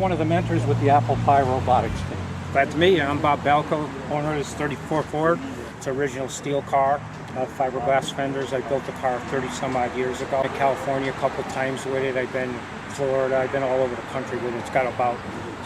one of the mentors with the apple pie robotics team. Glad to meet you. I'm Bob Balco, owner of this 34 Ford. It's an original steel car, fiberglass fenders. I built the car 30 some odd years ago. In California a couple times with it. I've been in Florida. I've been all over the country with it. It's got about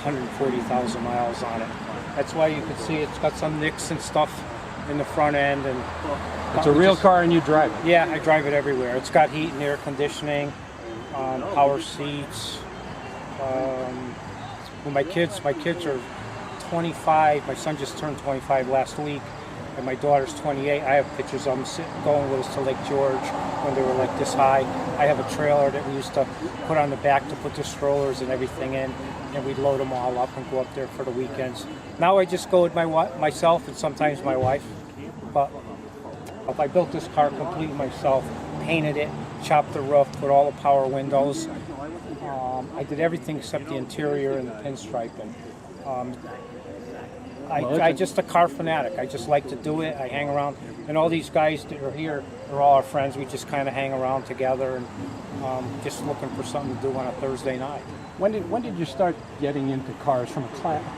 140,000 miles on it. That's why you can see it's got some nicks and stuff in the front end. And it's a real car and you drive it? Yeah, I drive it everywhere. It's got heat and air conditioning, power seats. Well, my kids are 25. My son just turned 25 last week, and my daughter's 28. I have pictures of them going with us to Lake George when they were like this high. I have a trailer that we used to put on the back to put the strollers and everything in, and we'd load them all up and go up there for the weekends. Now I just go with myself and sometimes my wife. But if I built this car completely myself, painted it, chopped the roof, put all the power windows. I did everything except the interior and the pinstriping. I'm just a car fanatic. I just like to do it. I hang around, and all these guys that are here are all our friends. We just kind of hang around together and just looking for something to do on a Thursday night. When did you start getting into cars from a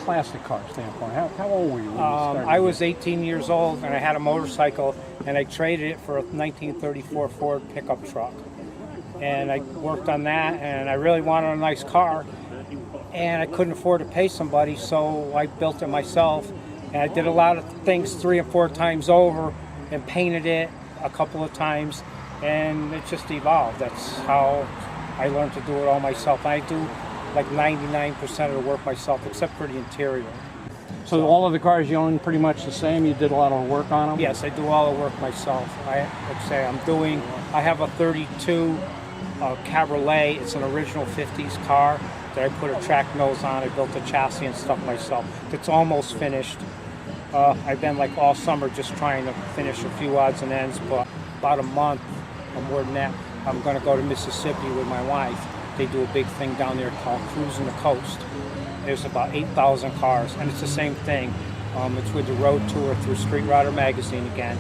classic car standpoint? How old were you when you started? I was 18 years old, and I had a motorcycle, and I traded it for a 1934 Ford pickup truck. And I worked on that, and I really wanted a nice car, and I couldn't afford to pay somebody, so I built it myself. And I did a lot of things 3 or 4 times over and painted it a couple of times, and it just evolved. That's how I learned to do it all myself. I do like 99% of the work myself, except for the interior. So all of the cars you own pretty much the same? You did a lot of work on them? Yes, I do all the work myself. I have a 32 Cabriolet. It's an original 50s car that I put a track nose on. I built the chassis and stuff myself. It's almost finished. I've been like all summer just trying to finish a few odds and ends, but about a month or more than that, I'm going to go to Mississippi with my wife. They do a big thing down there called CruiseInterviews8. There's about 8,000 cars, and it's the same thing. It's with the road tour through Street Rodder magazine again,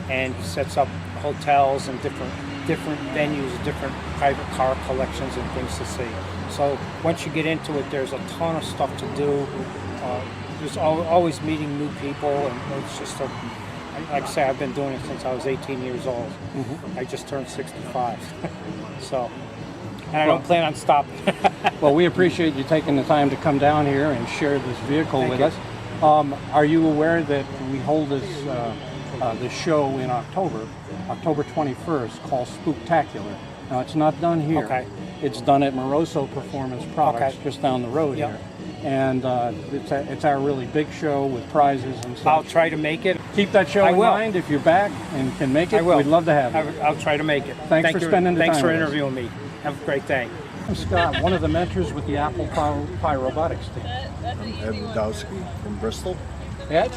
and he sets up hotels and different venues, different private car collections and things to see. So once you get into it, there's a ton of stuff to do. There's always meeting new people, and it's just like I say, I've been doing it since I was 18 years old. Mm-hmm. I just turned 65. So, and I don't plan on stopping. Well, we appreciate you taking the time to come down here and share this vehicle with us. Are you aware that we hold this show in October 21st, called Spooktacular? Now, it's not done here. Okay. It's done at Moroso Performance Products, just down the road here. And it's our really big show with prizes and stuff. I'll try to make it. Keep that show in mind. If you're back and can make it, we'd love to have you. I'll try to make it. Thanks for spending the time. Thanks for interviewing me. Have a great day. I'm Scott, one of the mentors with the apple pie robotics team. I'm Ed Wadowski from Bristol. Ed,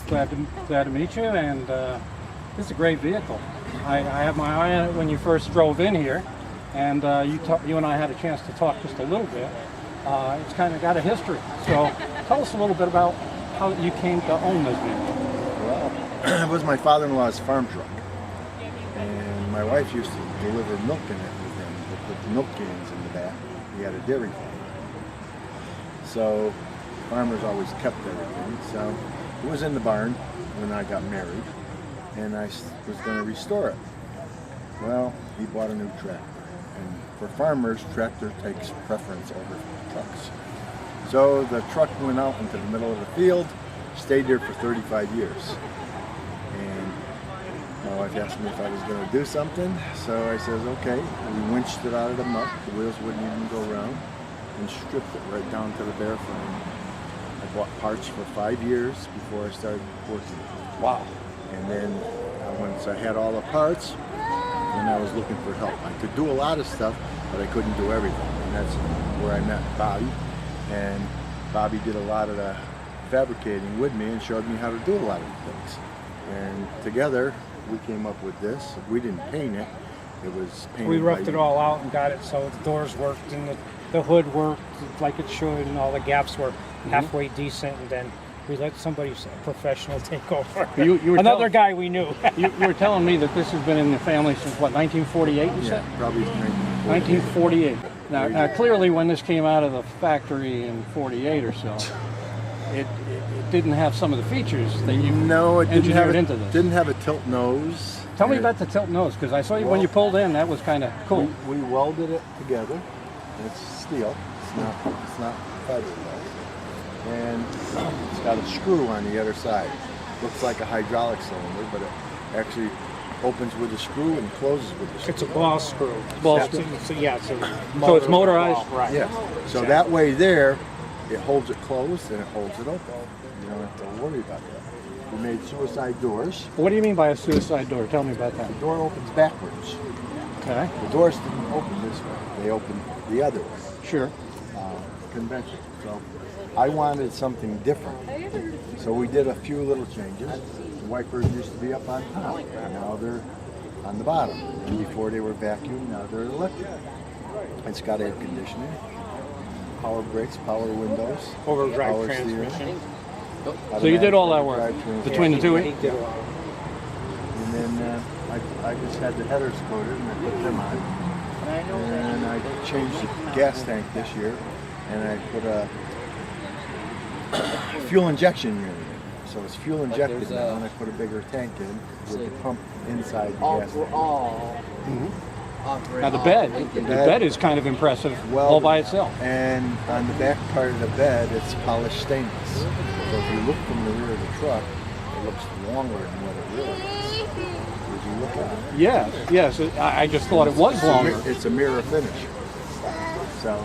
glad to meet you, and this is a great vehicle. I have my eye on it when you first drove in here, and you and I had a chance to talk just a little bit. It's kind of got a history, so tell us a little bit about how you came to own this vehicle. Well, it was my father-in-law's farm truck, and my wife used to deliver milk in it with him, with the milk cans in the back. He had a dairy farm. So farmers always kept everything. So it was in the barn when I got married, and I was going to restore it. Well, he bought a new tractor, and for farmers, tractor takes preference over trucks. So the truck went out into the middle of the field, stayed there for 35 years. And my wife asked me if I was going to do something, so I said, okay. We winched it out of the muck, the wheels wouldn't even go around, and stripped it right down to the bare frame. I bought parts for 5 years before I started working. Wow. And then once I had all the parts, then I was looking for help. I could do a lot of stuff, but I couldn't do everything. And that's where I met Bobby. And Bobby did a lot of the fabricating with me and showed me how to do a lot of things. And together, we came up with this. We didn't paint it. It was painted. We roughed it all out and got it so the doors worked and the hood worked like it should, and all the gaps were halfway decent, and then we let somebody professional take over. Another guy we knew. you were telling me that this has been in the family since what, 1948? You said? Yeah, probably 1948. 1948. Now, clearly, when this came out of the factory in '48 or so, it didn't have some of the features that you No, it didn't have engineered into this. Didn't have a tilt nose. Tell me And about the tilt nose, because I saw you when Well- you pulled in. That was kind of cool. We welded it together. It's steel. It's not fiberglass. And it's got a screw on the other side. Looks like a hydraulic cylinder, but it actually opens with a screw and closes with a screw. It's a ball screw. Ball That's screw. So yeah, it's a So it's motorized? ball, right? Yes. So that way there, it holds it closed and it holds it open. You don't have to worry about that. We made suicide doors. What do you mean by a suicide door? Tell me about that. The door opens backwards. Okay, The doors didn't open this way. They opened the other way. sure. Convention. So I wanted something different. So we did a few little changes. The wipers used to be up on top. Now they're on the bottom. And before they were vacuum, now they're electric. It's got air conditioning, power brakes, power windows, Overdrive power transmission. steering. So you did all that work Automatic drive between the two? He did a lot. And then I just had the headers coated and I put them on. And I changed the gas tank this year and I put a fuel injection unit in. So it's fuel injected now and I put a bigger tank in with the pump inside the gas tank. Now the bed is kind of impressive all by itself. And on the back part of the bed, it's polished stainless. So if you look from the rear of the truck, it looks longer than what it really is. As you look at it. Yes. I just thought it was longer. It's a mirror finish. So,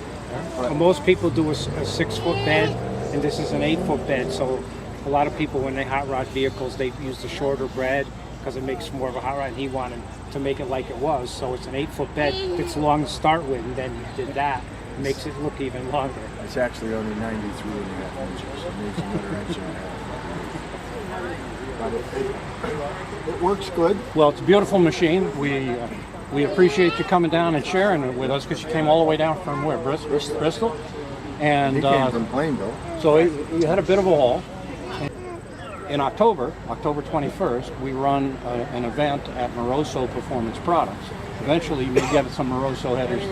Well, most people do a 6-foot bed, and this is an 8-foot bed. So a lot of people, when they hot rod vehicles, they use the shorter bed because it makes more of a hot rod. And he wanted to make it like it was, so it's an 8-foot bed. It's long to start with, and then you did that. It makes it look even longer. it's actually only 93.5 inches. It needs another inch and a half. But it works good. Well, it's a beautiful machine. We appreciate you coming down and sharing it with us, because you came all the way down from where? Bristol? And He came from Plainville. so you had a bit of a haul. In October 21st, we run an event at Moroso Performance Products. Eventually, we get some Moroso headers,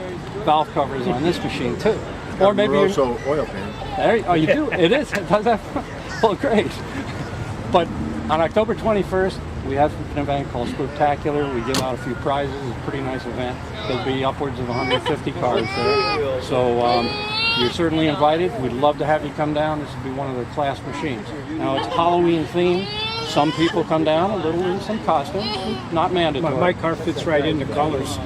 valve covers on this machine too. Or maybe Also oil pan. oh, you do? It is? Does that? Well, great. But on October 21st, we have an event called Spooktacular. We give out a few prizes. It's a pretty nice event. There'll be upwards of 150 cars there. So you're certainly invited. We'd love to have you come down. This will be one of the class machines. Now, it's Halloween themed. Some people come down a little in some costumes, not mandatory. My car fits right in the colors.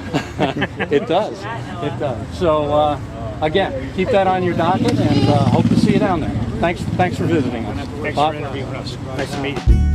It does. It does. So, again, keep that on your docket, and hope to see you down there. Thanks for visiting us. Thanks Bob? for interviewing us. Nice to meet you.